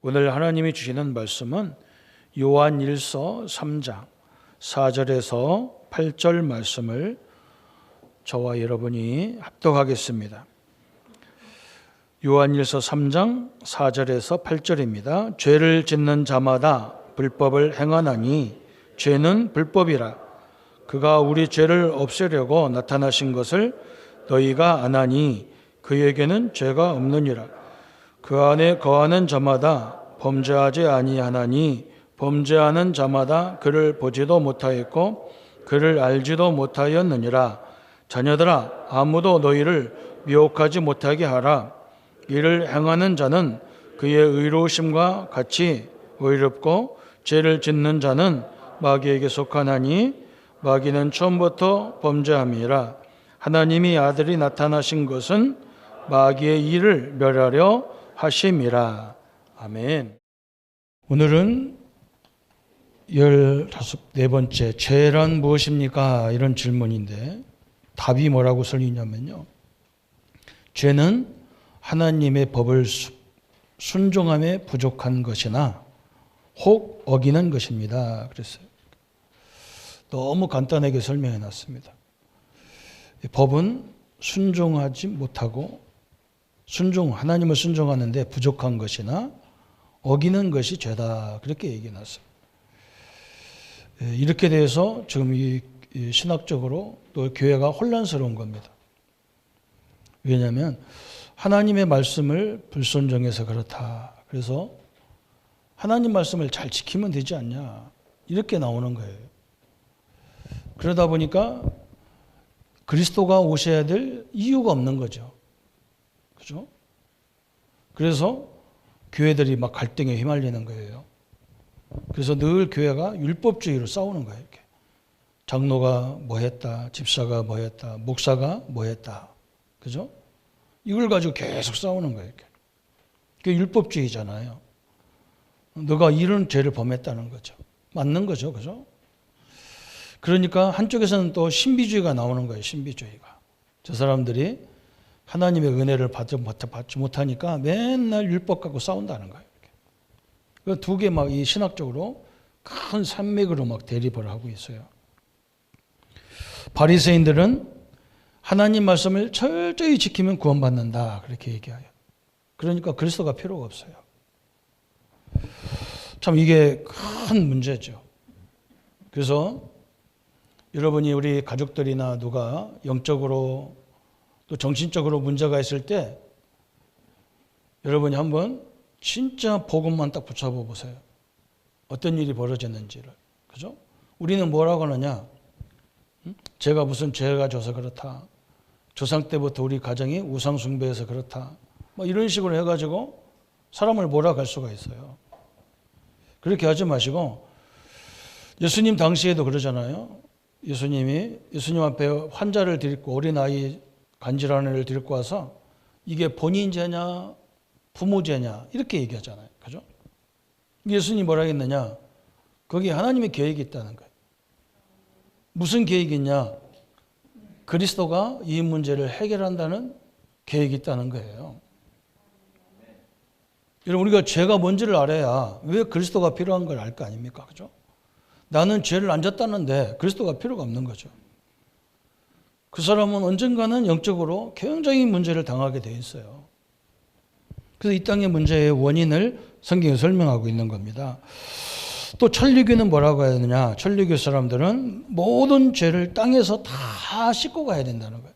오늘 하나님이 주시는 말씀은 요한일서 3장 4절에서 8절 말씀을 저와 여러분이 합독하겠습니다. 요한일서 3장 4절에서 8절입니다. 죄를 짓는 자마다 불법을 행하나니 죄는 불법이라. 그가 우리 죄를 없애려고 나타나신 것을 너희가 아나니 그에게는 죄가 없느니라. 그 안에 거하는 자마다 범죄하지 아니하나니 범죄하는 자마다 그를 보지도 못하였고 그를 알지도 못하였느니라. 자녀들아, 아무도 너희를 미혹하지 못하게 하라. 이를 행하는 자는 그의 의로우심과 같이 의롭고 죄를 짓는 자는 마귀에게 속하나니 마귀는 처음부터 범죄함이라. 하나님이 아들이 나타나신 것은 마귀의 일을 멸하려 하심이라. 아멘. 오늘은 14번째 죄란 무엇입니까? 이런 질문인데 답이 뭐라고 설리냐면요, 죄는 하나님의 법을 순종함에 부족한 것이나 혹 어기는 것입니다. 그랬어요. 너무 간단하게 설명해 놨습니다. 법은 순종하지 못하고 하나님을 순종하는데 부족한 것이나 어기는 것이 죄다. 그렇게 얘기해 놨어요. 이렇게 돼서 지금 이 신학적으로 또 교회가 혼란스러운 겁니다. 왜냐하면 하나님의 말씀을 불순종해서 그렇다. 그래서 하나님 말씀을 잘 지키면 되지 않냐. 이렇게 나오는 거예요. 그러다 보니까 그리스도가 오셔야 될 이유가 없는 거죠. 그죠? 그래서 교회들이 막 갈등에 휘말리는 거예요. 그래서 늘 교회가 율법주의로 싸우는 거예요. 이렇게. 장로가 뭐 했다, 집사가 뭐 했다, 목사가 뭐 했다. 그죠? 이걸 가지고 계속 싸우는 거예요. 이렇게. 그게 율법주의잖아요. 너가 이런 죄를 범했다는 거죠. 맞는 거죠. 그죠? 그러니까 한쪽에서는 또 신비주의가 나오는 거예요. 신비주의가. 저 사람들이 하나님의 은혜를 받지 못하니까 맨날 율법 갖고 싸운다는 거예요. 그 두 개 막 이 신학적으로 큰 산맥으로 막 대립을 하고 있어요. 바리새인들은 하나님 말씀을 철저히 지키면 구원받는다. 그렇게 얘기해요. 그러니까 그리스도가 필요가 없어요. 참 이게 큰 문제죠. 그래서 여러분이 우리 가족들이나 누가 영적으로 또 정신적으로 문제가 있을 때 여러분이 한번 진짜 복음만 딱 붙여봐 보세요. 어떤 일이 벌어졌는지를. 그죠? 우리는 뭐라고 하느냐? 제가 무슨 죄가 져서 그렇다. 조상 때부터 우리 가정이 우상 숭배해서 그렇다. 뭐 이런 식으로 해가지고 사람을 몰아갈 수가 있어요. 그렇게 하지 마시고 예수님 당시에도 그러잖아요. 예수님 앞에 환자를 데리고 어린아이 간질환을 애를 데리고 와서 이게 본인 죄냐 부모 죄냐 이렇게 얘기하잖아요. 그죠? 예수님이 뭐라 했느냐? 거기에 하나님의 계획이 있다는 거예요. 무슨 계획이 있냐? 그리스도가 이 문제를 해결한다는 계획이 있다는 거예요. 여러분, 우리가 죄가 뭔지를 알아야 왜 그리스도가 필요한 걸 알 거 아닙니까? 그죠? 나는 죄를 안 졌다는데 그리스도가 필요가 없는 거죠. 그 사람은 언젠가는 영적으로 굉장히 문제를 당하게 돼 있어요. 그래서 이 땅의 문제의 원인을 성경에 설명하고 있는 겁니다. 또 천리교는 뭐라고 해야 되느냐? 천리교 사람들은 모든 죄를 땅에서 다 씻고 가야 된다는 거예요.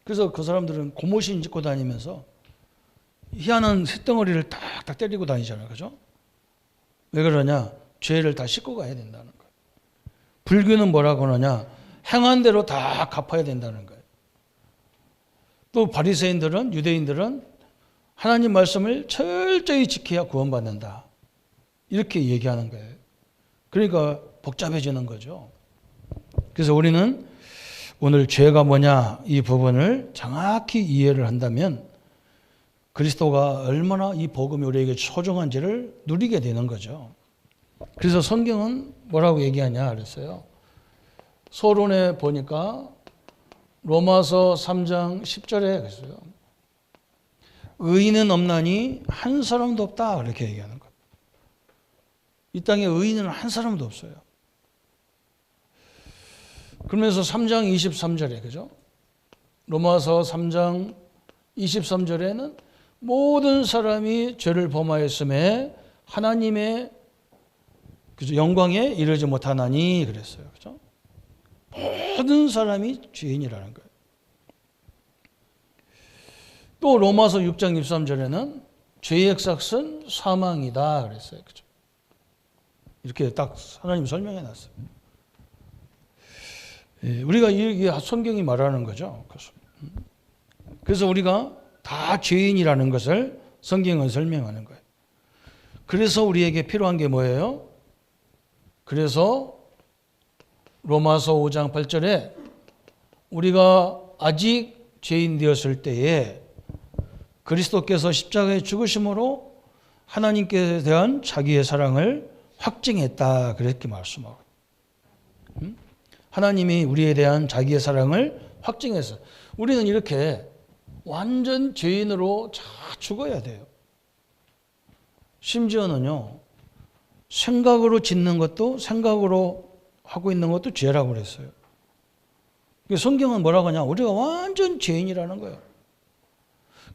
그래서 그 사람들은 고무신 짚고 다니면서 희한한 쇳덩어리를 탁탁 때리고 다니잖아요. 그죠? 왜 그러냐? 죄를 다 씻고 가야 된다는 거예요. 불교는 뭐라고 하느냐? 행한 대로 다 갚아야 된다는 거예요. 또 바리새인들은, 유대인들은 하나님 말씀을 철저히 지켜야 구원받는다. 이렇게 얘기하는 거예요. 그러니까 복잡해지는 거죠. 그래서 우리는 오늘 죄가 뭐냐 이 부분을 정확히 이해를 한다면 그리스도가 얼마나 이 복음이 우리에게 소중한지를 누리게 되는 거죠. 그래서 성경은 뭐라고 얘기하냐 그랬어요. 서론에 보니까 로마서 3장 10절에 그랬어요. 의인은 없나니 한 사람도 없다. 그렇게 얘기하는 거예요. 이 땅에 의인은 한 사람도 없어요. 그러면서 3장 23절에 그죠? 로마서 3장 23절에는 모든 사람이 죄를 범하였음에 하나님의 그죠? 영광에 이르지 못하나니 그랬어요. 그죠? 모든 사람이 죄인이라는 거예요. 또 로마서 6장 23절에는 죄의 삭은 사망이다 그랬어요. 그죠? 이렇게 딱 하나님 설명해 놨어요. 우리가 이게 성경이 말하는 거죠. 그래서 우리가 다 죄인이라는 것을 성경은 설명하는 거예요. 그래서 우리에게 필요한 게 뭐예요? 그래서 로마서 5장 8절에 우리가 아직 죄인 되었을 때에 그리스도께서 십자가에 죽으심으로 하나님께 대한 자기의 사랑을 확증했다. 그렇게 말씀하고 하나님이 우리에 대한 자기의 사랑을 확증했어요. 우리는 이렇게 완전 죄인으로 다 죽어야 돼요. 심지어는요, 생각으로 짓는 것도 생각으로 하고 있는 것도 죄라고 그랬어요. 성경은 뭐라고 하냐? 우리가 완전 죄인이라는 거예요.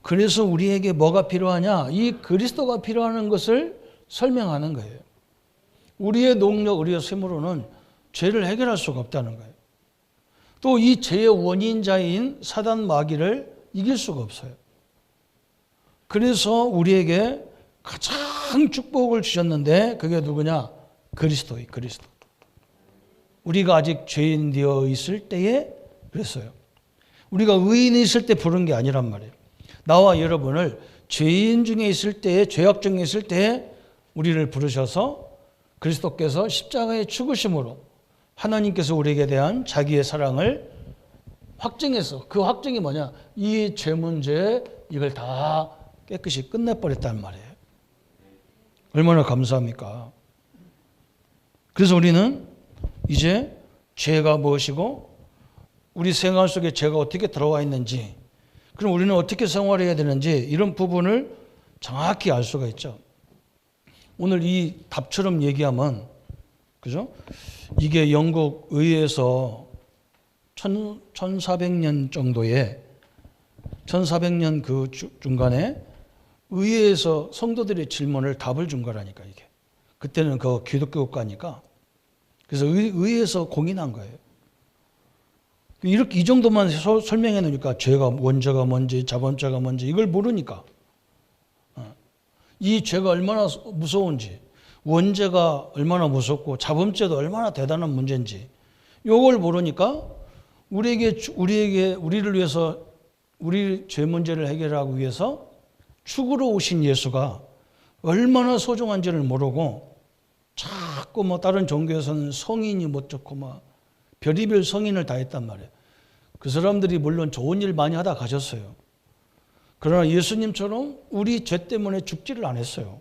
그래서 우리에게 뭐가 필요하냐? 이 그리스도가 필요한 것을 설명하는 거예요. 우리의 능력, 우리의 힘으로는 죄를 해결할 수가 없다는 거예요. 또 이 죄의 원인자인 사단 마귀를 이길 수가 없어요. 그래서 우리에게 가장 축복을 주셨는데 그게 누구냐? 그리스도예요. 그리스도. 우리가 아직 죄인 되어 있을 때에 그랬어요. 우리가 의인이 있을 때 부른 게 아니란 말이에요. 나와 여러분을 죄인 중에 있을 때에, 죄악 중에 있을 때에 우리를 부르셔서 그리스도께서 십자가에 죽으심으로 하나님께서 우리에게 대한 자기의 사랑을 확증해서, 그 확증이 뭐냐? 이 죄 문제 이걸 다 깨끗이 끝내버렸단 말이에요. 얼마나 감사합니까? 그래서 우리는 이제 죄가 무엇이고 우리 생활 속에 죄가 어떻게 들어와 있는지, 그럼 우리는 어떻게 생활해야 되는지 이런 부분을 정확히 알 수가 있죠. 오늘 이 답처럼 얘기하면, 그죠? 이게 영국 의회에서 1400년 정도에 1400년 그 중간에 의회에서 성도들의 질문을 답을 준 거라니까 이게. 그때는 그 기독교 국가니까. 그래서 의회에서 공인한 거예요. 이렇게 이 정도만 설명해 놓으니까 죄가 원죄가 뭔지 자본죄가 뭔지 이걸 모르니까 이 죄가 얼마나 무서운지, 원죄가 얼마나 무섭고 자범죄도 얼마나 대단한 문제인지 이걸 모르니까 우리를 위해서 우리 죄 문제를 해결하기 위해서 죽으러 오신 예수가 얼마나 소중한지를 모르고 자꾸 뭐 다른 종교에서는 성인이 못 좋고 막 별의별 성인을 다 했단 말이에요. 그 사람들이 물론 좋은 일 많이 하다 가셨어요. 그러나 예수님처럼 우리 죄 때문에 죽지를 않았어요.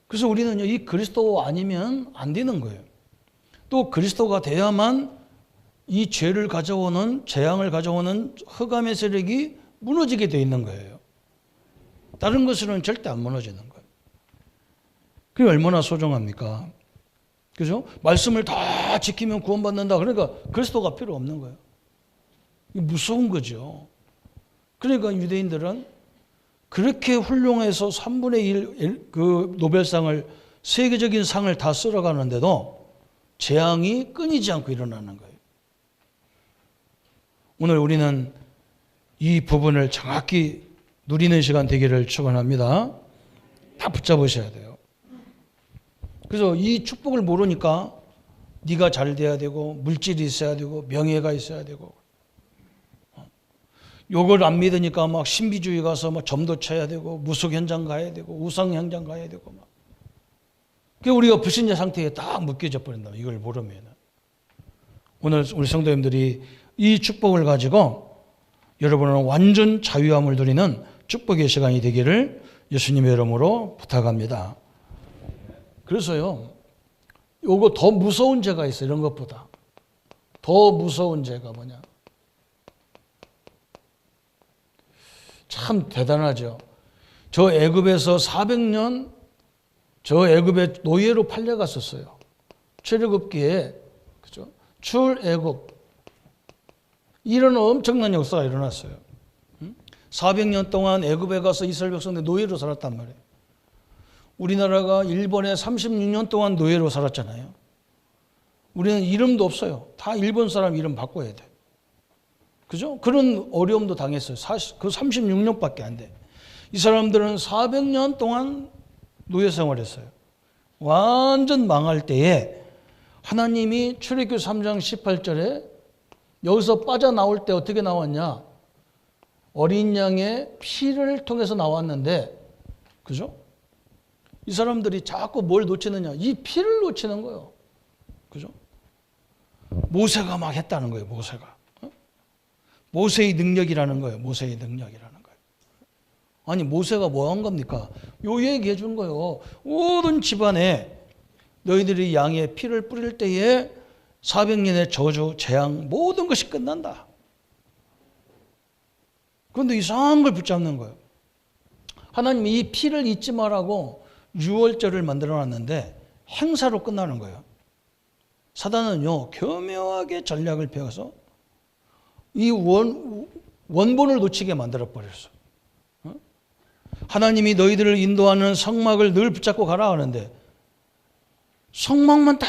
그래서 우리는 이 그리스도 아니면 안 되는 거예요. 또 그리스도가 돼야만 이 죄를 가져오는, 재앙을 가져오는 흑암의 세력이 무너지게 돼 있는 거예요. 다른 것으로는 절대 안 무너지는 거예요. 그게 얼마나 소중합니까? 그죠? 말씀을 다 지키면 구원받는다. 그러니까 그리스도가 필요 없는 거예요. 이게 무서운 거죠. 그러니까 유대인들은 그렇게 훌륭해서 3분의 1 그 노벨상을, 세계적인 상을 다 쓸어가는데도 재앙이 끊이지 않고 일어나는 거예요. 오늘 우리는 이 부분을 정확히 누리는 시간 되기를 축원합니다. 다 붙잡으셔야 돼요. 그래서 이 축복을 모르니까 네가 잘 돼야 되고 물질이 있어야 되고 명예가 있어야 되고, 요걸 안 믿으니까 막 신비주의 가서 막 점도 쳐야 되고 무속 현장 가야 되고 우상 현장 가야 되고 막. 그 우리가 불신자 상태에 딱 묶여져 버린다. 이걸 모르면. 오늘 우리 성도님들이 이 축복을 가지고 여러분은 완전 자유함을 누리는 축복의 시간이 되기를 예수님의 이름으로 부탁합니다. 그래서요, 요거 더 무서운 죄가 있어요. 이런 것보다. 더 무서운 죄가 뭐냐? 참 대단하죠. 저 애굽에서 400년 저 애굽에 노예로 팔려갔었어요. 출애굽기에, 그죠? 출애굽. 이런 엄청난 역사가 일어났어요. 400년 동안 애굽에 가서 이스라엘 백성들 노예로 살았단 말이에요. 우리나라가 일본에 36년 동안 노예로 살았잖아요. 우리는 이름도 없어요. 다 일본 사람 이름 바꿔야 돼. 그죠? 그런 어려움도 당했어요. 그 36년밖에 안 돼. 이 사람들은 400년 동안 노예 생활했어요. 완전 망할 때에 하나님이 출애굽기 3장 18절에 여기서 빠져나올 때 어떻게 나왔냐? 어린 양의 피를 통해서 나왔는데, 그죠? 이 사람들이 자꾸 뭘 놓치느냐? 이 피를 놓치는 거예요. 그죠? 모세가 막 했다는 거예요, 모세가. 모세의 능력이라는 거예요, 모세의 능력이라는 거예요. 아니, 모세가 뭐 한 겁니까? 요 얘기해 준 거예요. 모든 집안에 너희들이 양의 피를 뿌릴 때에 400년의 저주, 재앙, 모든 것이 끝난다. 그런데 이상한 걸 붙잡는 거예요. 하나님이 이 피를 잊지 말라고 유월절을 만들어 놨는데 행사로 끝나는 거예요. 사단은요, 교묘하게 전략을 펴서 이 원본을 놓치게 만들어 버렸어. 하나님이 너희들을 인도하는 성막을 늘 붙잡고 가라 하는데 성막만 다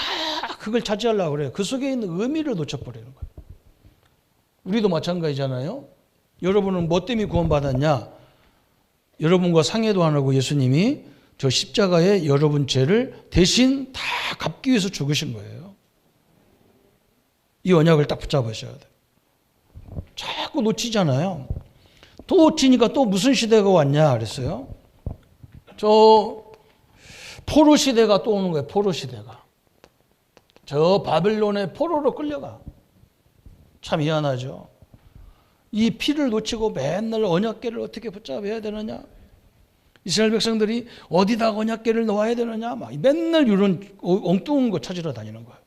그걸 차지하려고 그래요. 그 속에 있는 의미를 놓쳐버리는 거예요. 우리도 마찬가지잖아요. 여러분은 뭐 때문에 구원받았냐? 여러분과 상의도 안 하고 예수님이 저 십자가에 여러분 죄를 대신 다 갚기 위해서 죽으신 거예요. 이 언약을 딱 붙잡으셔야 돼요. 자꾸 놓치잖아요. 또 놓치니까 또 무슨 시대가 왔냐 그랬어요. 저 포로 시대가 또 오는 거예요. 포로 시대가. 저 바벨론의 포로로 끌려가. 참 희한하죠. 이 피를 놓치고 맨날 언약궤를 어떻게 붙잡아야 되느냐. 이스라엘 백성들이 어디다 언약궤를 놓아야 되느냐. 막 맨날 이런 엉뚱한 거 찾으러 다니는 거예요.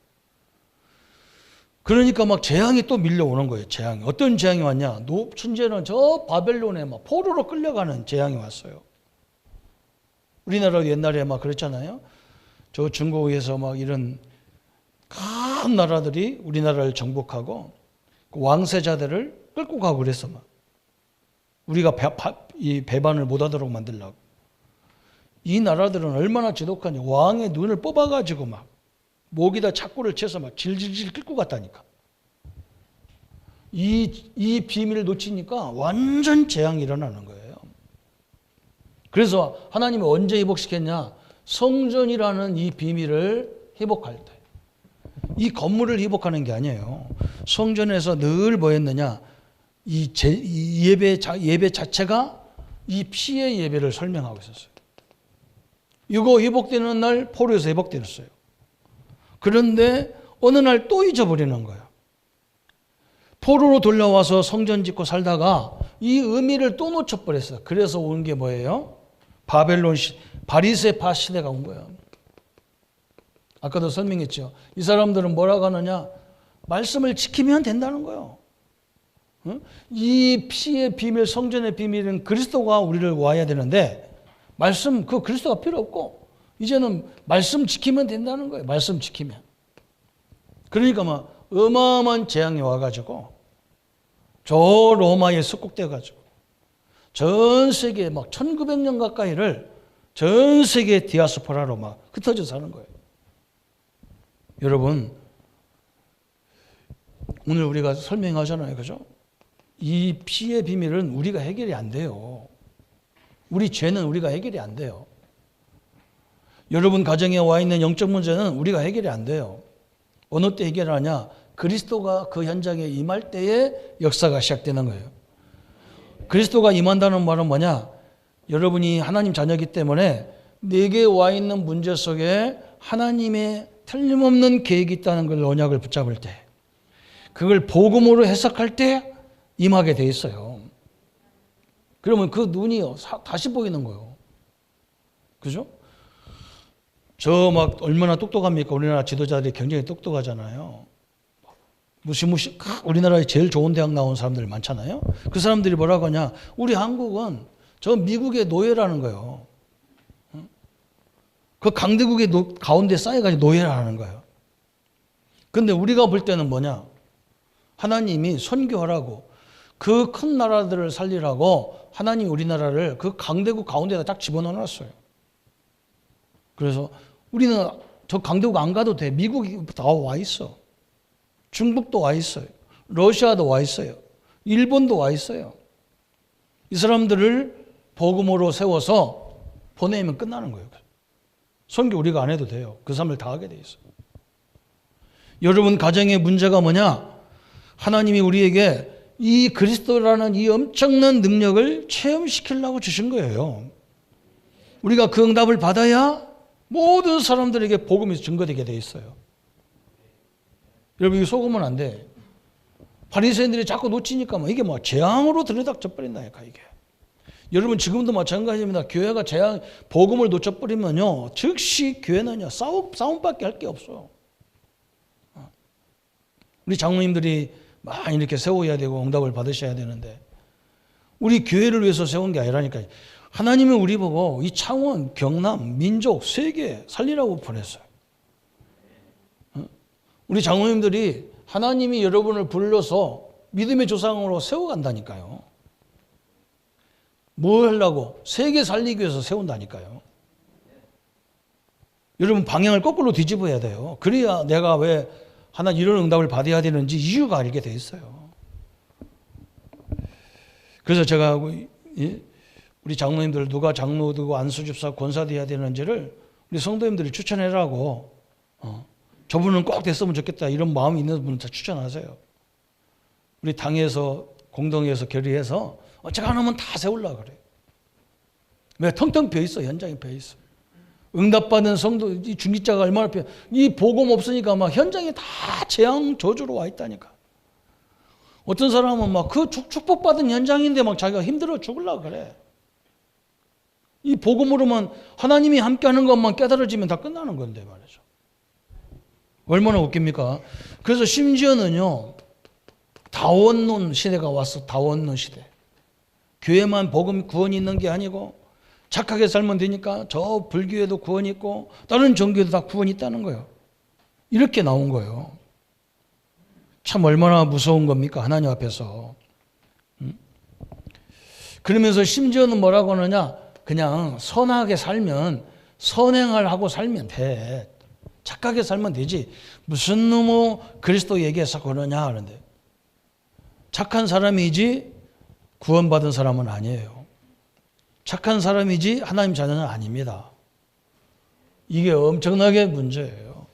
그러니까 막 재앙이 또 밀려오는 거예요. 재앙이. 어떤 재앙이 왔냐. 천재는 저 바벨론에 막 포로로 끌려가는 재앙이 왔어요. 우리나라도 옛날에 막 그랬잖아요. 저 중국에서 막 이런 큰 나라들이 우리나라를 정복하고 그 왕세자들을 끌고 가고 그랬어. 막. 우리가 이 배반을 못하도록 만들려고. 이 나라들은 얼마나 지독하냐. 왕의 눈을 뽑아가지고 막 목에다 착고를 채서 막 질질질 끌고 갔다니까. 이 비밀을 놓치니까 완전 재앙이 일어나는 거예요. 그래서 하나님이 언제 회복시켰냐? 성전이라는 이 비밀을 회복할 때. 이 건물을 회복하는 게 아니에요. 성전에서 늘 뭐 했느냐? 이 예배 자체가 이 피의 예배를 설명하고 있었어요. 이거 회복되는 날 포로에서 회복되었어요. 그런데 어느 날 또 잊어버리는 거예요. 포로로 돌려와서 성전 짓고 살다가 이 의미를 또 놓쳐버렸어요. 그래서 온 게 뭐예요? 바리새파 시대가 온 거예요. 아까도 설명했죠. 이 사람들은 뭐라고 하느냐? 말씀을 지키면 된다는 거예요. 이 피의 비밀, 성전의 비밀은 그리스도가 우리를 와야 되는데 말씀, 그 그리스도가 필요 없고 이제는 말씀 지키면 된다는 거예요. 말씀 지키면. 그러니까 막 어마어마한 재앙이 와가지고 저 로마에 석국돼가지고 전 세계 막 1900년 가까이를 전 세계 디아스포라로 막 흩어져 사는 거예요. 여러분, 오늘 우리가 설명하잖아요. 그죠? 이 피의 비밀은 우리가 해결이 안 돼요. 우리 죄는 우리가 해결이 안 돼요. 여러분 가정에 와 있는 영적 문제는 우리가 해결이 안 돼요. 어느 때 해결하냐? 그리스도가 그 현장에 임할 때에 역사가 시작되는 거예요. 그리스도가 임한다는 말은 뭐냐? 여러분이 하나님 자녀이기 때문에 내게 와 있는 문제 속에 하나님의 틀림없는 계획이 있다는 걸 언약을 붙잡을 때, 그걸 복음으로 해석할 때 임하게 돼 있어요. 그러면 그 눈이 다시 보이는 거예요. 그죠? 저 막 얼마나 똑똑합니까? 우리나라 지도자들이 굉장히 똑똑하잖아요. 무시무시 우리나라에 제일 좋은 대학 나온 사람들 많잖아요. 그 사람들이 뭐라고 하냐? 우리 한국은 저 미국의 노예라는 거예요. 그 강대국의 가운데 쌓여가지고 노예라는 거예요. 근데 우리가 볼 때는 뭐냐? 하나님이 선교하라고 그 큰 나라들을 살리라고 하나님이 우리나라를 그 강대국 가운데다 딱 집어넣어놨어요. 그래서 우리는 저 강대국 안 가도 돼. 미국이 다 와 있어. 중국도 와 있어요. 러시아도 와 있어요. 일본도 와 있어요. 이 사람들을 복음으로 세워서 보내면 끝나는 거예요. 선교 우리가 안 해도 돼요. 그 사람을 다 하게 돼 있어요. 여러분 가정의 문제가 뭐냐? 하나님이 우리에게 이 그리스도라는 이 엄청난 능력을 체험시키려고 주신 거예요. 우리가 그 응답을 받아야 모든 사람들에게 복음이 증거되게 돼 있어요. 여러분 이거 속으면 안 돼. 바리새인들이 자꾸 놓치니까 이게 재앙으로 들여닥쳐 버린다니까 이게. 여러분 지금도 마찬가지입니다. 교회가 재앙 복음을 놓쳐버리면요 즉시 교회는요 싸움밖에 할 게 없어요. 우리 장로님들이 많이 이렇게 세워야 되고 응답을 받으셔야 되는데 우리 교회를 위해서 세운 게 아니라니까요. 하나님이 우리 보고 이 창원, 경남, 민족, 세계 살리라고 보냈어요. 우리 장로님들이 하나님이 여러분을 불러서 믿음의 조상으로 세워간다니까요. 뭘 하려고? 세계 살리기 위해서 세운다니까요. 여러분 방향을 거꾸로 뒤집어야 돼요. 그래야 내가 왜 하나 이런 응답을 받아야 되는지 이유가 알게 돼 있어요. 그래서 제가 우리 장로님들 누가 장로되고 안수집사 권사 돼야 되는지를 우리 성도님들이 추천해라고 저분은 꼭 됐으면 좋겠다 이런 마음이 있는 분은 다 추천하세요. 우리 당에서 공동회에서 결의해서 어쩌가 하면 다 세우려고 그래요. 왜 텅텅 비어있어. 현장에 비어있어. 응답받은 성도 이 중직자가 얼마나 이 복음 없으니까 막 현장에 다 재앙 저주로 와 있다니까. 어떤 사람은 막 그 축복받은 현장인데 막 자기가 힘들어 죽으려고 그래. 이 복음으로만 하나님이 함께하는 것만 깨달아지면 다 끝나는 건데 말이죠. 얼마나 웃깁니까? 그래서 심지어는요 다원론 시대가 왔어. 다원론 시대. 교회만 복음 구원이 있는 게 아니고 착하게 살면 되니까 저 불교에도 구원이 있고 다른 종교에도 다 구원이 있다는 거예요. 이렇게 나온 거예요. 참 얼마나 무서운 겁니까? 하나님 앞에서. 그러면서 심지어는 뭐라고 하느냐? 그냥 선하게 살면 선행을 하고 살면 돼. 착하게 살면 되지. 무슨 놈의 그리스도 얘기해서 그러냐 하는데 착한 사람이지 구원받은 사람은 아니에요. 착한 사람이지 하나님 자녀는 아닙니다. 이게 엄청나게 문제예요.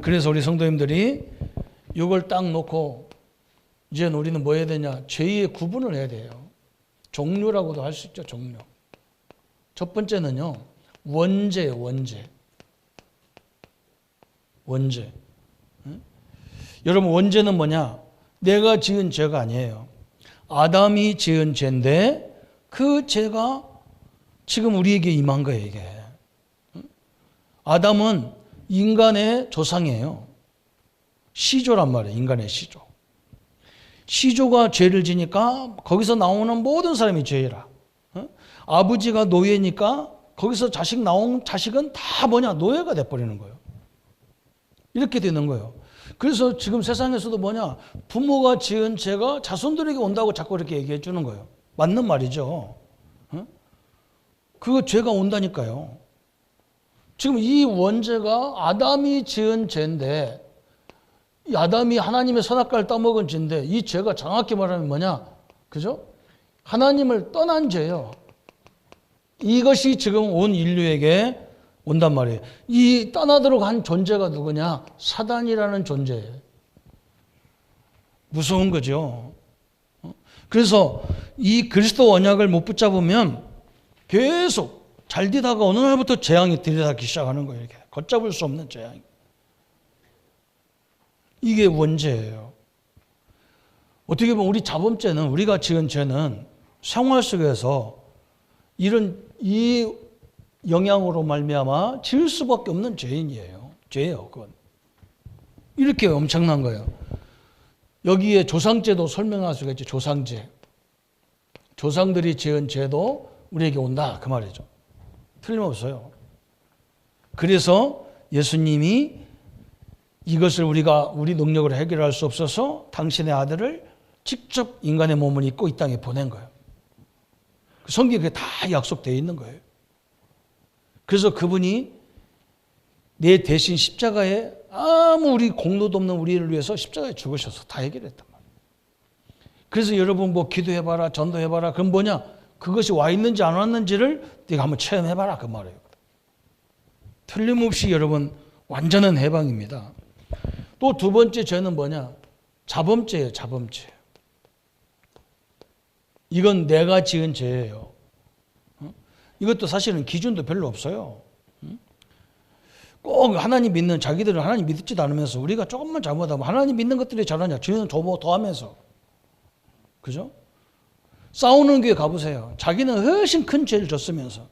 그래서 우리 성도님들이 이걸 딱 놓고 이제 우리는 뭐 해야 되냐? 죄의 구분을 해야 돼요. 종류라고도 할 수 있죠. 종류. 첫 번째는요. 원죄예요. 원죄. 원죄. 여러분 원죄는 뭐냐? 내가 지은 죄가 아니에요. 아담이 지은 죄인데 그 죄가 지금 우리에게 임한 거예요. 이게. 아담은 인간의 조상이에요. 시조란 말이에요. 인간의 시조. 시조가 죄를 지니까 거기서 나오는 모든 사람이 죄라. 아버지가 노예니까 거기서 나온 자식은 다 뭐냐? 노예가 돼버리는 거예요. 이렇게 되는 거예요. 그래서 지금 세상에서도 뭐냐? 부모가 지은 죄가 자손들에게 온다고 자꾸 이렇게 얘기해 주는 거예요. 맞는 말이죠. 그 죄가 온다니까요. 지금 이 원죄가 아담이 지은 죄인데 이 아담이 하나님의 선악과를 따먹은 죄인데 이 죄가 정확히 말하면 뭐냐? 그죠? 하나님을 떠난 죄예요. 이것이 지금 온 인류에게 온단 말이에요. 이 떠나도록 한 존재가 누구냐? 사단이라는 존재예요. 무서운 거죠. 그래서 이 그리스도 언약을 못 붙잡으면 계속 잘 되다가 어느 날부터 재앙이 들이닥기 시작하는 거예요. 이렇게 걷잡을 수 없는 재앙이. 이게 원죄예요. 어떻게 보면 우리 자범죄는 우리가 지은 죄는 생활 속에서 이 영향으로 말미암아 지을 수밖에 없는 죄인이에요. 죄예요, 그건. 이렇게 엄청난 거예요. 여기에 조상제도 설명할 수가 있죠. 조상제. 조상들이 지은 죄도 우리에게 온다. 그 말이죠. 틀림없어요. 그래서 예수님이 이것을 우리가 우리 능력으로 해결할 수 없어서 당신의 아들을 직접 인간의 몸을 입고 이 땅에 보낸 거예요. 성경에 다 약속되어 있는 거예요. 그래서 그분이 내 대신 십자가에 아무 우리 공로도 없는 우리를 위해서 십자가에 죽으셔서 다 해결했단 말이에요. 그래서 여러분 뭐 기도해봐라, 전도해봐라. 그럼 뭐냐? 그것이 와 있는지 안 왔는지를 네가 한번 체험해봐라. 그 말이에요. 틀림없이 여러분 완전한 해방입니다. 또 두 번째 죄는 뭐냐? 자범죄예요. 자범죄. 이건 내가 지은 죄예요. 이것도 사실은 기준도 별로 없어요. 꼭 하나님 믿는 자기들은 하나님 믿지도 않으면서 우리가 조금만 잘못하면 하나님 믿는 것들이 잘하냐? 죄는 더 하면서. 그죠? 싸우는 교회 가보세요. 자기는 훨씬 큰 죄를 졌으면서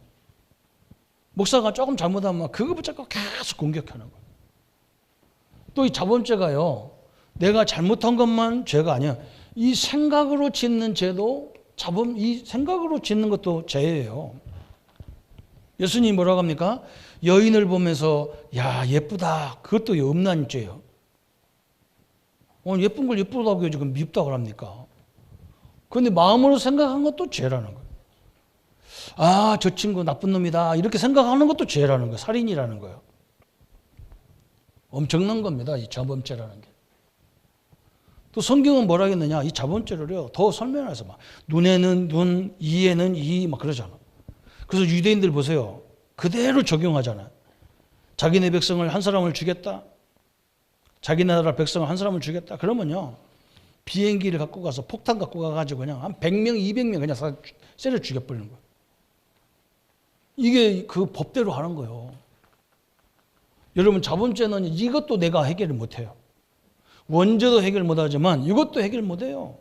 목사가 조금 잘못하면 그거 붙잡고 계속 공격하는 거예요. 또 이 자범죄가요. 내가 잘못한 것만 죄가 아니야. 이 생각으로 짓는 죄도 이 생각으로 짓는 것도 죄예요. 예수님이 뭐라고 합니까? 여인을 보면서 야 예쁘다. 그것도 음란 죄예요. 예쁜 걸 예쁘다고 해야지 그럼 밉다고 합니까? 그런데 마음으로 생각한 것도 죄라는 거예요. 아, 저 친구 나쁜 놈이다. 이렇게 생각하는 것도 죄라는 거예요. 살인이라는 거예요. 엄청난 겁니다. 이 자범죄라는 게. 또 성경은 뭐라 했느냐? 이 자범죄를요. 더 설명해서 막 눈에는 눈, 이에는 이 막 그러잖아. 그래서 유대인들 보세요. 그대로 적용하잖아요. 자기네 백성을 한 사람을 죽였다. 자기네 나라 백성을 한 사람을 죽였다. 그러면요. 비행기를 갖고 가서 폭탄 갖고 가가지고 그냥 한 100명, 200명 그냥 쎄려 죽여버리는 거예요. 이게 그 법대로 하는 거예요. 여러분 자범죄는 이것도 내가 해결을 못해요. 원죄도 해결 못하지만 이것도 해결 못해요.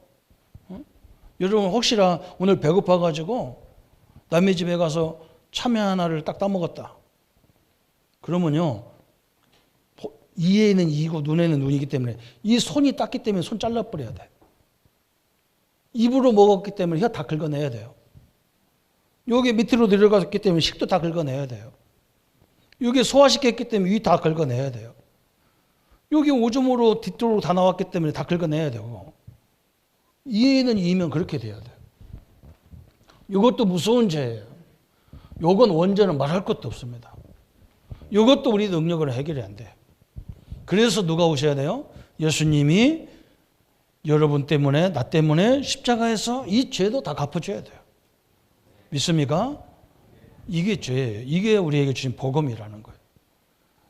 여러분 혹시나 오늘 배고파가지고 남의 집에 가서 참외 하나를 딱 따먹었다. 그러면요. 이에는 이고 눈에는 눈이기 때문에 이 손이 땄기 때문에 손 잘라버려야 돼. 입으로 먹었기 때문에 혀 다 긁어내야 돼요. 여기 밑으로 내려갔기 때문에 식도 다 긁어내야 돼요. 여기 소화시켰기 때문에 위 다 긁어내야 돼요. 여기 오줌으로 뒷도로 다 나왔기 때문에 다 긁어내야 되고 이에는 이면 그렇게 돼야 돼요. 이것도 무서운 죄예요. 이건 원죄는 말할 것도 없습니다. 이것도 우리 능력으로 해결이 안 돼요. 그래서 누가 오셔야 돼요? 예수님이 여러분 때문에 나 때문에 십자가에서 이 죄도 다 갚아줘야 돼요. 믿습니까? 이게 죄예요. 이게 우리에게 주신 복음이라는 거예요.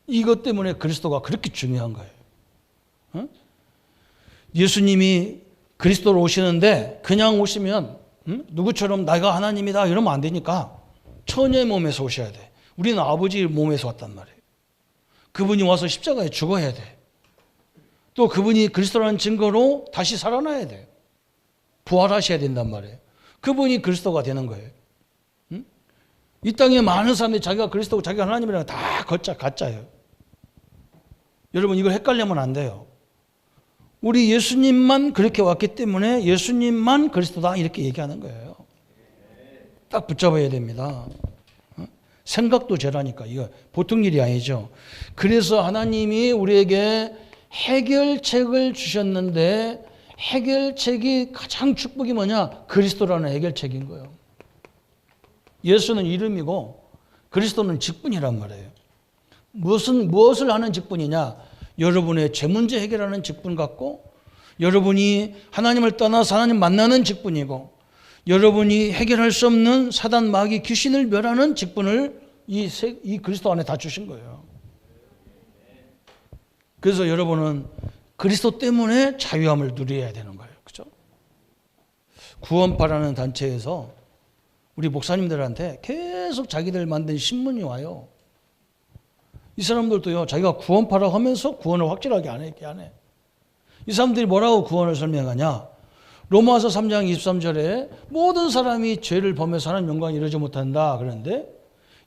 이것 때문에 그리스도가 그렇게 중요한 거예요. 어? 예수님이 그리스도로 오시는데 그냥 오시면 누구처럼 내가 하나님이다 이러면 안 되니까 처녀의 몸에서 오셔야 돼. 우리는 아버지 몸에서 왔단 말이에요. 그분이 와서 십자가에 죽어야 돼. 또 그분이 그리스도라는 증거로 다시 살아나야 돼요. 부활하셔야 된단 말이에요. 그분이 그리스도가 되는 거예요. 이 땅에 많은 사람들이 자기가 그리스도고 자기가 하나님이라는 다 가짜예요. 여러분 이걸 헷갈리면 안 돼요. 우리 예수님만 그렇게 왔기 때문에 예수님만 그리스도다 이렇게 얘기하는 거예요. 딱 붙잡아야 됩니다. 생각도 죄라니까 이거 보통 일이 아니죠. 그래서 하나님이 우리에게 해결책을 주셨는데 해결책이 가장 축복이 뭐냐? 그리스도라는 해결책인 거예요. 예수는 이름이고 그리스도는 직분이란 말이에요. 무엇을 하는 직분이냐? 여러분의 죄 문제 해결하는 직분 같고 여러분이 하나님을 떠나서 하나님 만나는 직분이고 여러분이 해결할 수 없는 사단 마귀 귀신을 멸하는 직분을 이 그리스도 안에 다 주신 거예요. 그래서 여러분은 그리스도 때문에 자유함을 누려야 되는 거예요. 그죠? 구원파라는 단체에서 우리 목사님들한테 계속 자기들 만든 신문이 와요. 이 사람들도요, 자기가 구원파라고 하면서 구원을 확실하게 안 해. 이 사람들이 뭐라고 구원을 설명하냐? 로마서 3장 23절에 모든 사람이 죄를 범해서 하나님 영광을 이루지 못한다. 그런데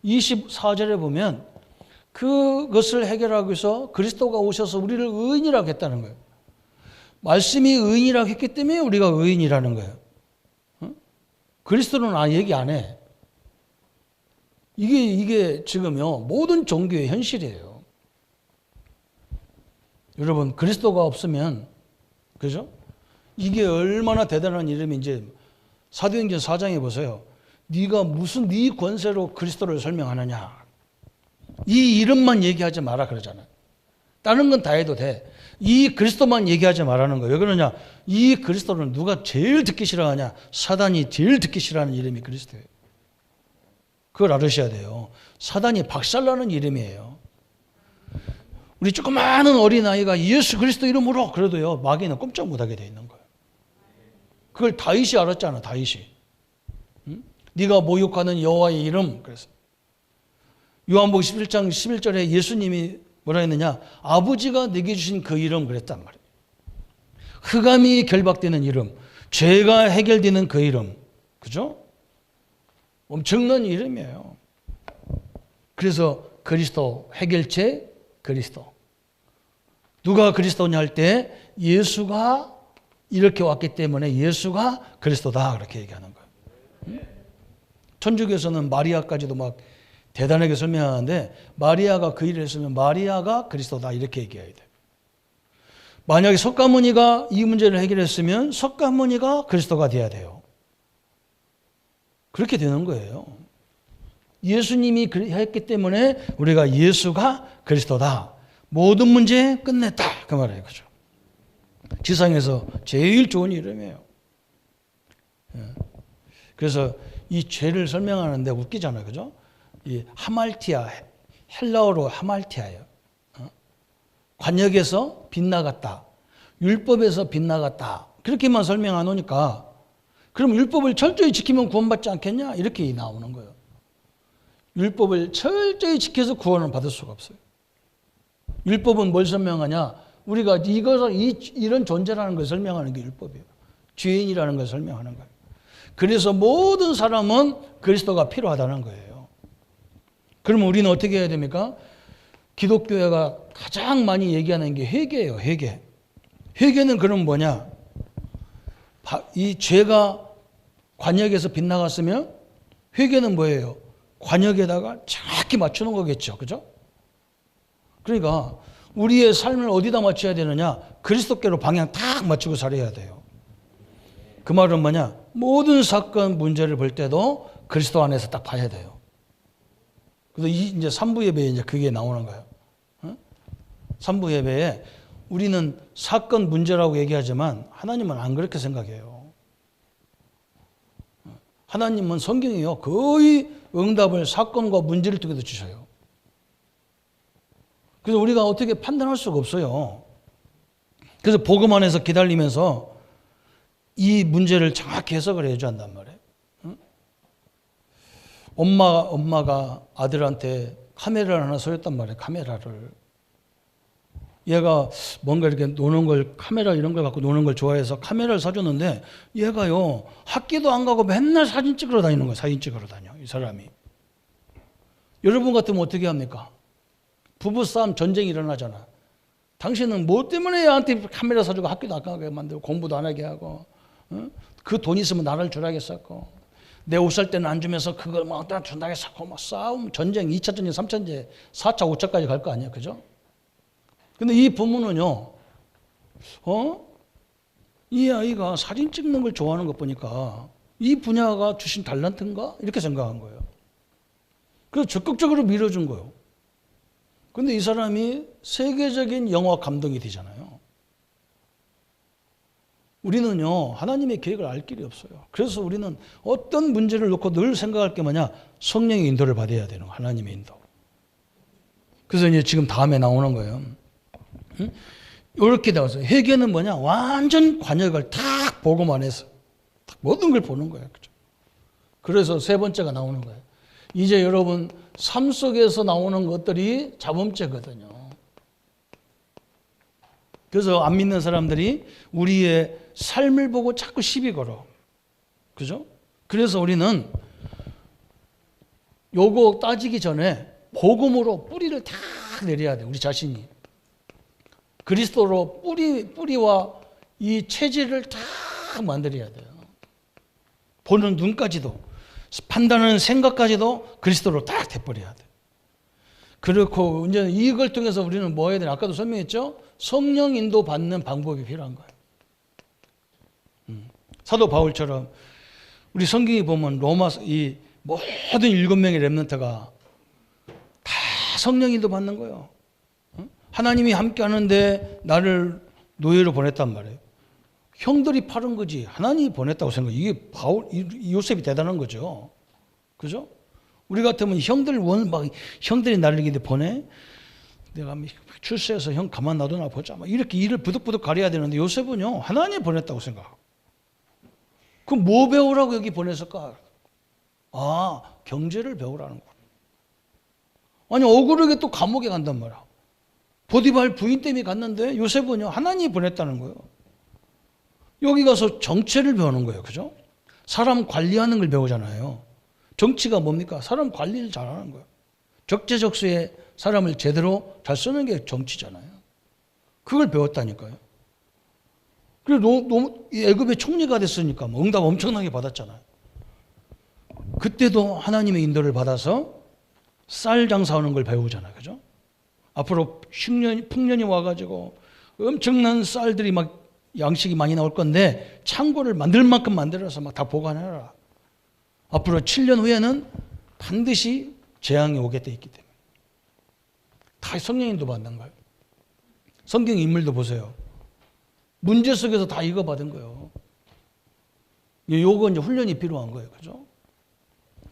24절에 보면 그것을 해결하기 위해서 그리스도가 오셔서 우리를 의인이라고 했다는 거예요. 말씀이 의인이라고 했기 때문에 우리가 의인이라는 거예요. 그리스도는 얘기 안 해. 이게 지금요, 모든 종교의 현실이에요. 여러분, 그리스도가 없으면, 그죠? 이게 얼마나 대단한 이름인지 사도행전 4장에 보세요. 네가 무슨 네 권세로 그리스도를 설명하느냐. 이 이름만 얘기하지 마라 그러잖아요. 다른 건 다 해도 돼. 이 그리스도만 얘기하지 말라는 거예요. 왜 그러냐? 이 그리스도를 누가 제일 듣기 싫어하냐? 사단이 제일 듣기 싫어하는 이름이 그리스도예요. 그걸 알으셔야 돼요. 사단이 박살나는 이름이에요. 우리 조그마한 어린아이가 예수 그리스도 이름으로 그래도요, 마귀는 꼼짝 못하게 돼 있는 거예요. 그걸 다윗이 알았잖아, 다윗이. 응? 네가 모욕하는 여호와의 이름. 그래서 요한복음 11장 11절에 예수님이 뭐라 했느냐? 아버지가 내게 주신 그 이름 그랬단 말이에요. 흑암이 결박되는 이름, 죄가 해결되는 그 이름. 그죠? 엄청난 이름이에요. 그래서 그리스도, 해결체 그리스도. 누가 그리스도냐 할 때 예수가 이렇게 왔기 때문에 예수가 그리스도다 그렇게 얘기하는 거예요. 천주교에서는 마리아까지도 막 대단하게 설명하는데 마리아가 그 일을 했으면 마리아가 그리스도다 이렇게 얘기해야 돼요. 만약에 석가모니가 이 문제를 해결했으면 석가모니가 그리스도가 돼야 돼요. 그렇게 되는 거예요. 예수님이 했기 때문에 우리가 예수가 그리스도다. 모든 문제 끝냈다. 그 말이에요. 그죠? 지상에서 제일 좋은 이름이에요. 그래서 이 죄를 설명하는데 웃기잖아요. 그죠? 이 하말티아, 헬라어로 하말티아예요. 관역에서 빗나갔다. 율법에서 빗나갔다. 그렇게만 설명 안 오니까 그럼 율법을 철저히 지키면 구원받지 않겠냐? 이렇게 나오는 거예요. 율법을 철저히 지켜서 구원을 받을 수가 없어요. 율법은 뭘 설명하냐? 우리가 이런 존재라는 걸 설명하는 게 율법이에요. 죄인이라는 걸 설명하는 거예요. 그래서 모든 사람은 그리스도가 필요하다는 거예요. 그러면 우리는 어떻게 해야 됩니까? 기독교회가 가장 많이 얘기하는 게 회개예요. 회개. 회개는 그럼 뭐냐? 이 죄가 관역에서 빗나갔으면 회개는 뭐예요? 관역에다가 정확히 맞추는 거겠죠. 그죠? 그러니까 우리의 삶을 어디다 맞춰야 되느냐? 그리스도께로 방향 딱 맞추고 살아야 돼요. 그 말은 뭐냐? 모든 사건 문제를 볼 때도 그리스도 안에서 딱 봐야 돼요. 그래서 이제 3부 예배에 이제 그게 나오는 거예요. 3부 예배에 우리는 사건 문제라고 얘기하지만 하나님은 안 그렇게 생각해요. 하나님은 성경이요. 거의 응답을 사건과 문제를 통해서 주셔요. 그래서 우리가 어떻게 판단할 수가 없어요. 그래서 복음 안에서 기다리면서 이 문제를 정확히 해석을 해줘야 한단 말이에요. 엄마가 아들한테 카메라를 하나 사줬단 말이에요. 카메라를. 얘가 뭔가 이렇게 노는 걸, 카메라 이런 걸 갖고 노는 걸 좋아해서 카메라를 사줬는데 얘가요, 학교도 안 가고 맨날 사진 찍으러 다니는 거예요. 사진 찍으러 다녀, 이 사람이. 여러분 같으면 어떻게 합니까? 부부싸움 전쟁이 일어나잖아. 당신은 뭐 때문에 얘한테 카메라 사주고 학교도 안 가게 만들고 공부도 안 하게 하고, 그 돈 있으면 나를 주라겠었고, 내 옷 살 때는 안 주면서 그걸 막 준다겠었고, 막 싸움, 전쟁, 2차 전쟁, 3차 전쟁, 4차, 5차까지 갈 거 아니에요. 그죠? 근데 이 부모는요, 이 아이가 사진 찍는 걸 좋아하는 것 보니까 이 분야가 주신 달란트인가? 이렇게 생각한 거예요. 그래서 적극적으로 밀어준 거예요. 근데 이 사람이 세계적인 영화 감독이 되잖아요. 우리는요, 하나님의 계획을 알 길이 없어요. 그래서 우리는 어떤 문제를 놓고 늘 생각할 게 뭐냐? 성령의 인도를 받아야 되는 거예요. 하나님의 인도. 그래서 이제 지금 다음에 나오는 거예요. 이렇게 나와서 회개는 뭐냐? 완전 관역을 딱 보고만 해서 딱 모든 걸 보는 거예요. 그죠? 그래서 세 번째가 나오는 거예요. 이제 여러분 삶 속에서 나오는 것들이 자범죄거든요. 그래서 안 믿는 사람들이 우리의 삶을 보고 자꾸 시비 걸어. 그죠? 그래서 우리는 요거 따지기 전에 복음으로 뿌리를 다 내려야 돼. 우리 자신이. 그리스도로 뿌리와 이 체질을 다 만들어야 돼요. 보는 눈까지도, 판단하는 생각까지도 그리스도로 딱 돼버려야 돼. 그렇고 이제 이걸 통해서 우리는 뭐 해야 되나? 아까도 설명했죠? 성령 인도 받는 방법이 필요한 거예요. 사도 바울처럼 우리 성경에 보면 로마 이 모든 7명의 렘넌트가 다 성령 인도 받는 거예요. 하나님이 함께 하는데 나를 노예로 보냈단 말이에요. 형들이 파는 거지 하나님이 보냈다고 생각해. 이게 요셉이 대단한 거죠. 그죠? 우리 같으면 형들이 나를 이렇게 보내? 내가 출세해서 형 가만 놔두나 보자. 막 이렇게 일을 부득부득 가려야 되는데 요셉은요, 하나님이 보냈다고 생각하고. 그럼 뭐 배우라고 여기 보냈을까? 아, 경제를 배우라는 거. 아니, 억울하게 또 감옥에 간단 말이야. 보디발 부인 때문에 갔는데 요셉은요, 하나님이 보냈다는 거예요. 여기 가서 정체를 배우는 거예요. 그죠? 사람 관리하는 걸 배우잖아요. 정치가 뭡니까? 사람 관리를 잘하는 거예요. 적재적소에 사람을 제대로 잘 쓰는 게 정치잖아요. 그걸 배웠다니까요. 그리고 애굽의 총리가 됐으니까 뭐 응답 엄청나게 받았잖아요. 그때도 하나님의 인도를 받아서 쌀 장사하는 걸 배우잖아요. 그죠? 앞으로 풍년이 와가지고 엄청난 쌀들이 막 양식이 많이 나올 건데 창고를 만들 만큼 만들어서 막 다 보관해라. 앞으로 7년 후에는 반드시 재앙이 오게 돼 있기 때문에. 다 성령인도 받는 거예요. 성경 인물도 보세요. 문제 속에서 다 이거 받은 거예요. 요거 이제 훈련이 필요한 거예요. 그죠?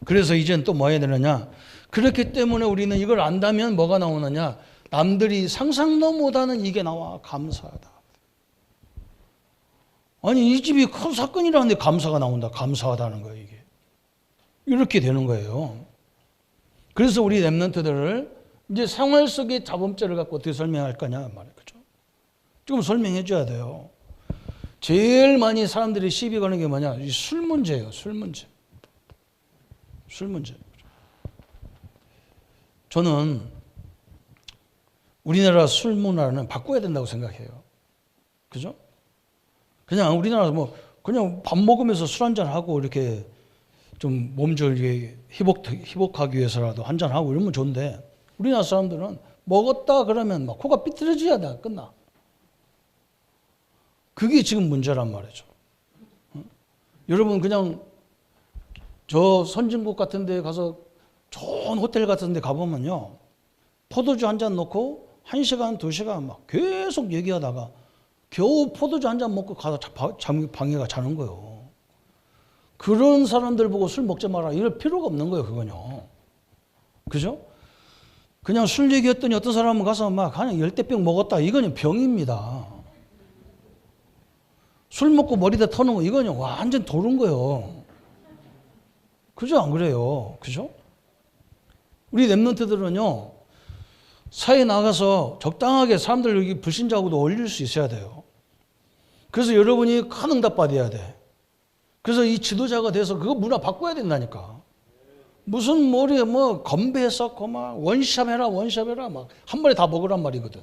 그래서 이제는 또 뭐 해야 되느냐? 그렇기 때문에 우리는 이걸 안다면 뭐가 나오느냐? 남들이 상상도 못하는 이게 나와. 감사하다. 아니, 이 집이 큰 사건이라는데 감사가 나온다. 감사하다는 거예요, 이게. 이렇게 되는 거예요. 그래서 우리 렘넌트들을 이제 생활 속의 자범죄를 갖고 어떻게 설명할 거냐 말이에요. 그죠? 좀 설명해 줘야 돼요. 제일 많이 사람들이 시비 거는 게 뭐냐? 이 술 문제예요. 술 문제. 술 문제. 저는 우리나라 술 문화는 바꿔야 된다고 생각해요. 그죠? 그냥 우리나라 그냥 밥 먹으면서 술 한잔 하고 이렇게 좀 몸 좀 회복하기 위해서라도 한잔 하고 이러면 좋은데 우리나라 사람들은 먹었다 그러면 막 코가 삐뚤어져야 돼. 끝나. 그게 지금 문제란 말이죠. 여러분 그냥 저 선진국 같은 데 가서 좋은 호텔 같은 데 가보면요. 포도주 한 잔 놓고 1시간, 2시간 막 계속 얘기하다가 겨우 포도주 한 잔 먹고 가서 방에 가 자는 거예요. 그런 사람들 보고 술 먹지 마라 이럴 필요가 없는 거예요. 그건요. 그죠? 그냥 술 얘기했더니 어떤 사람은 가서 막 그냥 열대병 먹었다. 이거는 병입니다. 술 먹고 머리다 터는 거 이거는 완전 도른 거예요. 그죠? 안 그래요? 그죠? 우리 렘넌트들은요. 사회에 나가서 적당하게 사람들 여기 불신자하고도 어울릴 수 있어야 돼요. 그래서 여러분이 큰 응답 받아야 돼. 그래서 이 지도자가 돼서 그거 문화 바꿔야 된다니까. 무슨 머리에 뭐 건배 쌓고 막 원샵 해라 막 한 번에 다 먹으란 말이거든.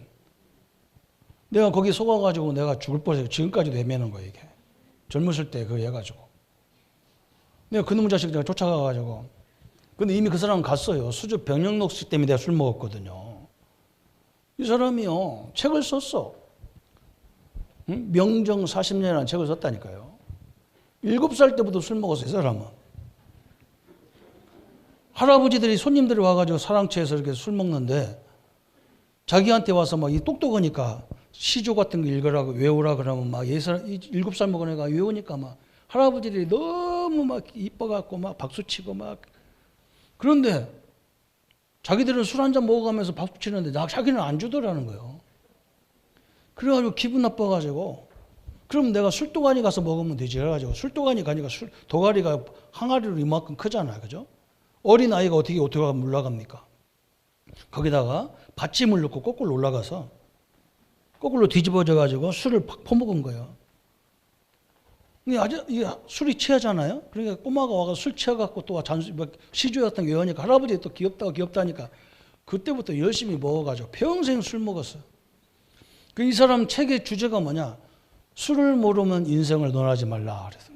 내가 거기 속아가지고 내가 죽을 뻔해서 지금까지도 헤매는 거야 이게. 젊었을 때 그거 해가지고. 내가 그놈 자식 내가 쫓아가가지고. 근데 이미 그 사람은 갔어요. 수주 병력녹시 때문에 내가 술 먹었거든요. 이 사람이요 책을 썼어. 응? 명정 40년이라는 책을 썼다니까요. 7살 때부터 술 먹었어요, 이 사람은. 할아버지들이 손님들이 와가지고 사랑채에서 이렇게 술 먹는데 자기한테 와서 막 이 똑똑하니까 시조 같은 거 읽으라고 외우라 그러면 막 7살 먹은 애가 외우니까 막 할아버지들이 너무 막 이뻐갖고 막 박수치고 막 그런데 자기들은 술 한잔 먹어가면서 박수치는데 자기는 안 주더라는 거예요. 그래가지고 기분 나빠가지고 그럼 내가 술도가니 가서 먹으면 되지. 그래가지고 술도가니 가니까 도가리가 항아리로 이만큼 크잖아요. 그죠? 어린 아이가 어떻게 올라갑니까? 거기다가 받침을 넣고 거꾸로 올라가서 거꾸로 뒤집어져가지고 술을 팍 퍼먹은 거예요. 이게 술이 취하잖아요. 그러니까 꼬마가 와서 술 취해갖고 또 시조 같은 게 외우니까 할아버지 또 귀엽다니까 그때부터 열심히 먹어가지고 평생 술 먹었어요. 이 사람 책의 주제가 뭐냐? 술을 모르면 인생을 논하지 말라 그래서.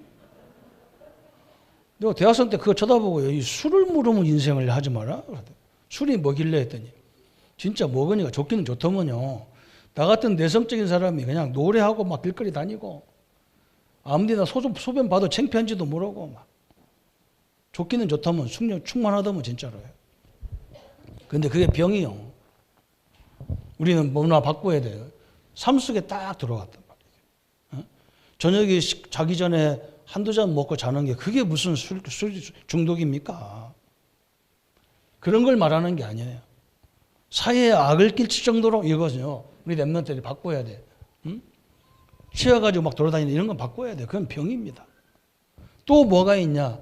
내가 대학생 때 그거 쳐다보고 이 술을 모르면 인생을 하지 마라. 술이 뭐길래 했더니 진짜 먹으니까 좋기는 좋더만요. 나 같은 내성적인 사람이 그냥 노래하고 막 길거리 다니고 아무데나 소변 봐도 창피한지도 모르고 막 좋기는 좋다면 충만하다면 진짜로요. 근데 그게 병이요. 우리는 문화 바꿔야 돼요. 삶 속에 딱 들어갔단 말이에요. 저녁에 자기 전에 한두 잔 먹고 자는 게 그게 무슨 술 중독입니까? 그런 걸 말하는 게 아니에요. 사회에 악을 끼칠 정도로 이것은요. 우리 랩런트들이 바꿔야 돼. 치여가지고 막 돌아다니는 이런 건 바꿔야 돼. 그건 병입니다. 또 뭐가 있냐?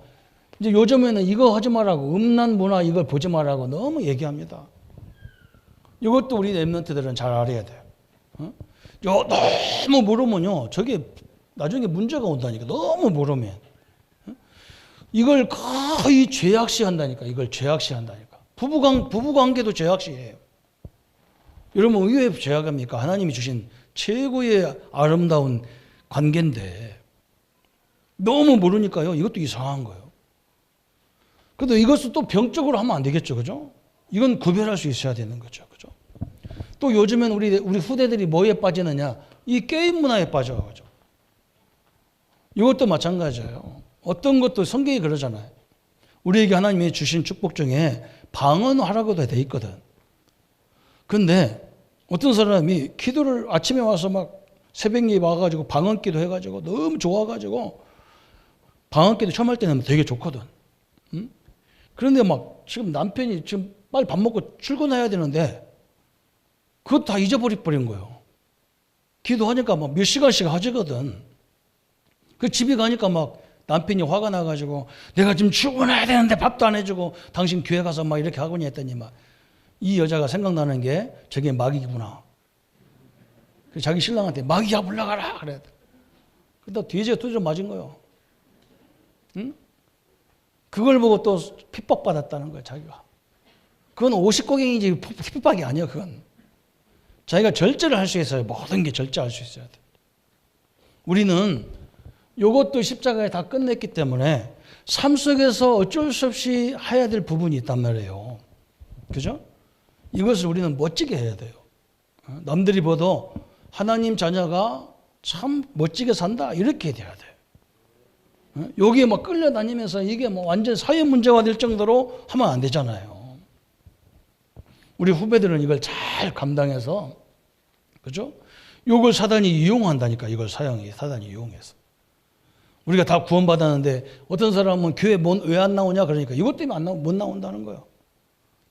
이제 요즘에는 이거 하지 말라고 음란 문화 이걸 보지 말라고 너무 얘기합니다. 이것도 우리 랩런트들은 잘 알아야 돼요. 너무 모르면요. 저게 나중에 문제가 온다니까. 너무 모르면. 이걸 거의 죄악시한다니까. 이걸 죄악시한다니까. 부부관계도 죄악시해요. 여러분 왜 죄악합니까? 하나님이 주신 최고의 아름다운 관계인데 너무 모르니까요. 이것도 이상한 거예요. 그래도 이것을 또 병적으로 하면 안 되겠죠. 그죠? 이건 구별할 수 있어야 되는 거죠. 그죠? 또 요즘엔 우리 후대들이 뭐에 빠지느냐? 이 게임 문화에 빠져. 그죠? 이것도 마찬가지예요. 어떤 것도 성경이 그러잖아요. 우리에게 하나님이 주신 축복 중에 방언하라고도 돼 있거든. 근데 어떤 사람이 기도를 아침에 와서 막 새벽에 와가지고 방언기도 해가지고 너무 좋아가지고 방언기도 처음 할 때는 되게 좋거든. 그런데 막 지금 남편이 지금 빨리 밥 먹고 출근해야 되는데 그것 다 잊어버린 거예요. 기도하니까 막 몇 시간씩 하지거든. 그 집에 가니까 막 남편이 화가 나가지고 내가 지금 출근해야 되는데 밥도 안 해주고 당신 교회 가서 막 이렇게 하거니 했더니 막 이 여자가 생각나는 게 저게 마귀구나. 그래서 자기 신랑한테 마귀야 물러가라 그래. 그러다 뒤에 두드려 맞은 거예요. 응? 그걸 보고 또 핍박받았다는 거예요, 자기가. 그건 50고갱이지 핍박이 아니야, 그건. 자기가 절제를 할 수 있어요. 모든 게 절제할 수 있어야 돼. 우리는 이것도 십자가에 다 끝냈기 때문에 삶 속에서 어쩔 수 없이 해야 될 부분이 있단 말이에요. 그죠? 이것을 우리는 멋지게 해야 돼요. 남들이 봐도 하나님 자녀가 참 멋지게 산다 이렇게 돼야 돼요. 여기에 막 끌려다니면서 이게 뭐 완전 사회 문제가 될 정도로 하면 안 되잖아요. 우리 후배들은 이걸 잘 감당해서, 그죠? 이걸 사단이 이용한다니까. 이걸 사단이 이용해서. 우리가 다 구원받았는데 어떤 사람은 교회 왜 안 나오냐 그러니까 이것 때문에 못 나온다는 거예요.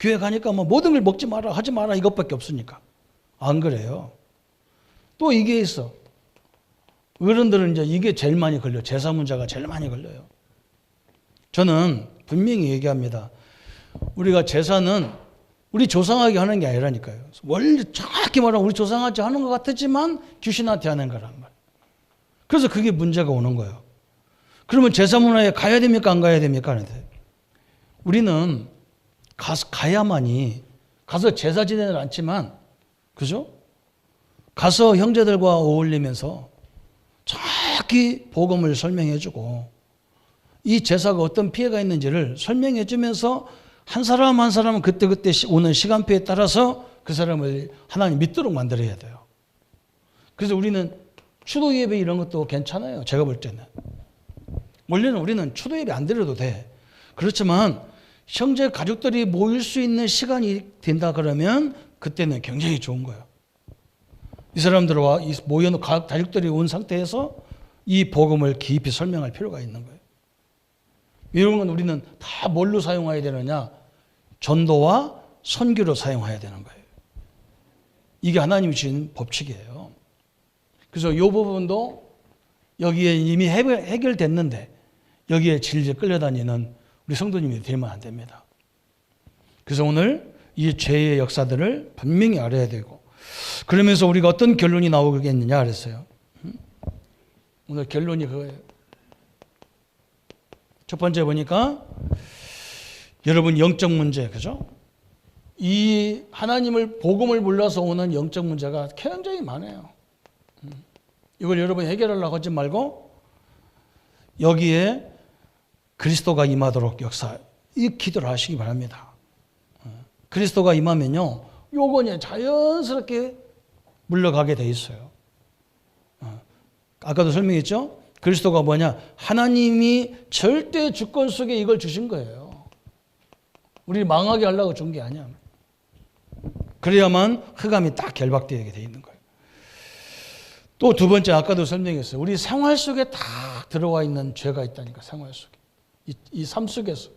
교회 가니까 뭐 모든 걸 먹지 마라 하지 마라 이것밖에 없으니까. 안 그래요. 또 이게 있어. 어른들은 이제 이게 제일 많이 걸려요. 제사 문제가 제일 많이 걸려요. 저는 분명히 얘기합니다. 우리가 제사는 우리 조상에게 하는 게 아니라니까요. 원래 정확히 말하면 우리 조상한테 하는 것 같았지만 귀신한테 하는 거란 말이에요. 그래서 그게 문제가 오는 거예요. 그러면 제사 문화에 가야 됩니까? 안 가야 됩니까? 우리는 가야만이, 가서 제사 지내는 않지만, 그죠? 가서 형제들과 어울리면서 정확히 복음을 설명해주고 이 제사가 어떤 피해가 있는지를 설명해주면서 한 사람 한 사람은 그때그때 오는 시간표에 따라서 그 사람을 하나님 믿도록 만들어야 돼요. 그래서 우리는 추도 예배 이런 것도 괜찮아요. 제가 볼 때는. 원래는 우리는 추도 예배 안 드려도 돼. 그렇지만 형제 가족들이 모일 수 있는 시간이 된다 그러면 그때는 굉장히 좋은 거예요. 이 사람들과 모여놓은 가족들이 온 상태에서 이 복음을 깊이 설명할 필요가 있는 거예요. 이런 건 우리는 다 뭘로 사용해야 되느냐? 전도와 선교로 사용해야 되는 거예요. 이게 하나님이 주신 법칙이에요. 그래서 이 부분도 여기에 이미 해결됐는데 여기에 질질 끌려다니는 우리 성도님이 되면 안 됩니다. 그래서 오늘 이 죄의 역사들을 분명히 알아야 되고 그러면서 우리가 어떤 결론이 나오겠느냐 그랬어요. 오늘 결론이 그거예요. 첫 번째 보니까 여러분 영적 문제, 그죠? 이 하나님을 복음을 몰라서 오는 영적 문제가 굉장히 많아요. 이걸 여러분이 해결하려고 하지 말고 여기에 그리스도가 임하도록 이 기도를 하시기 바랍니다. 그리스도가 임하면요, 요거는 자연스럽게 물러가게 돼 있어요. 아까도 설명했죠? 그리스도가 뭐냐? 하나님이 절대 주권 속에 이걸 주신 거예요. 우리 망하게 하려고 준 게 아니야. 그래야만 흑암이 딱 결박되게 돼 있는 거예요. 또 두 번째, 아까도 설명했어요. 우리 생활 속에 딱 들어와 있는 죄가 있다니까, 생활 속에. 이 삶 속에서.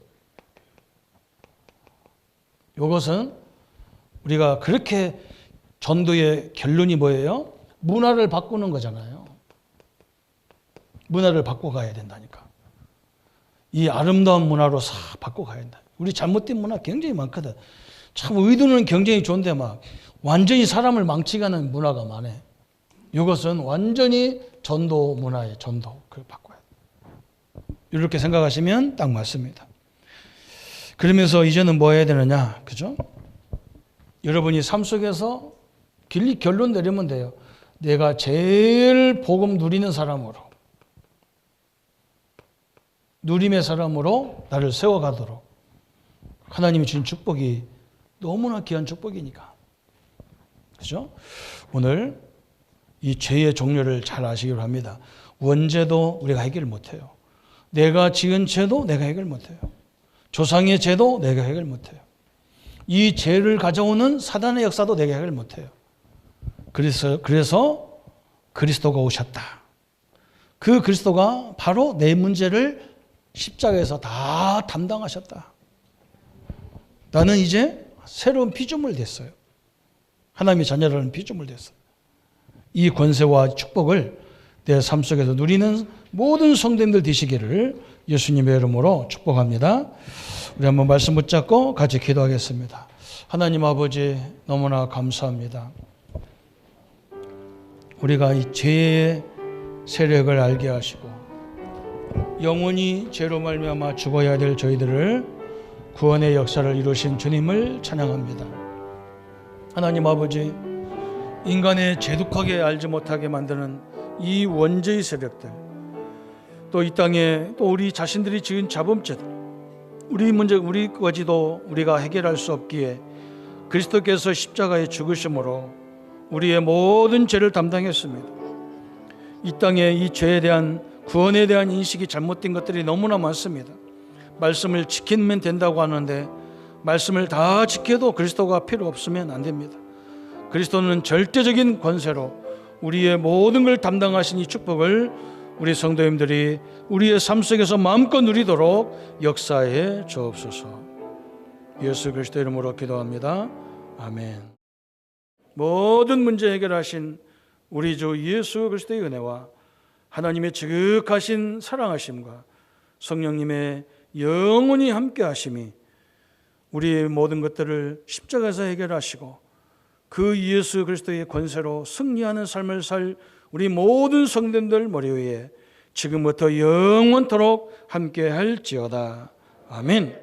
이것은 우리가 그렇게 전도의 결론이 뭐예요? 문화를 바꾸는 거잖아요. 문화를 바꿔가야 된다니까. 이 아름다운 문화로 싹 바꿔가야 된다. 우리 잘못된 문화 굉장히 많거든. 참 의도는 굉장히 좋은데 막 완전히 사람을 망치게 하는 문화가 많아. 이것은 완전히 전도 문화예요. 전도. 그걸 바꿔야 돼. 이렇게 생각하시면 딱 맞습니다. 그러면서 이제는 뭐 해야 되느냐? 그죠? 여러분이 삶 속에서 결론 내리면 돼요. 내가 제일 복음 누리는 사람으로, 누림의 사람으로 나를 세워가도록 하나님이 주신 축복이 너무나 귀한 축복이니까. 그죠? 오늘 이 죄의 종류를 잘 아시기로 합니다. 원죄도 우리가 해결 못해요. 내가 지은 죄도 내가 해결 못해요. 조상의 죄도 내가 해결 못해요. 이 죄를 가져오는 사단의 역사도 내가 해결 못해요. 그래서 그리스도가 오셨다. 그 그리스도가 바로 내 문제를 십자가에서 다 담당하셨다. 나는 이제 새로운 피조물 됐어요. 하나님의 자녀라는 피조물 됐어요. 이 권세와 축복을 내 삶 속에서 누리는 모든 성도님들 되시기를 예수님의 이름으로 축복합니다. 우리 한번 말씀 붙잡고 같이 기도하겠습니다. 하나님 아버지, 너무나 감사합니다. 우리가 이 죄의 세력을 알게 하시고 영원히 죄로 말미암아 죽어야 될 저희들을 구원의 역사를 이루신 주님을 찬양합니다. 하나님 아버지, 인간의 죄독하게 알지 못하게 만드는 이 원죄의 세력들, 또 이 땅에 또 우리 자신들이 지은 자범죄들, 우리 문제, 우리까지도 우리가 해결할 수 없기에 그리스도께서 십자가에 죽으심으로 우리의 모든 죄를 담당했습니다. 이 땅에 이 죄에 대한 구원에 대한 인식이 잘못된 것들이 너무나 많습니다. 말씀을 지키면 된다고 하는데 말씀을 다 지켜도 그리스도가 필요 없으면 안 됩니다. 그리스도는 절대적인 권세로 우리의 모든 걸 담당하신 이 축복을 우리 성도님들이 우리의 삶 속에서 마음껏 누리도록 역사해 주옵소서. 예수 그리스도 이름으로 기도합니다. 아멘. 모든 문제 해결하신 우리 주 예수 그리스도의 은혜와 하나님의 지극하신 사랑하심과 성령님의 영원히 함께 하심이 우리의 모든 것들을 십자가에서 해결하시고 그 예수 그리스도의 권세로 승리하는 삶을 살 우리 모든 성도들 머리 위에 지금부터 영원토록 함께 할지어다. 아멘.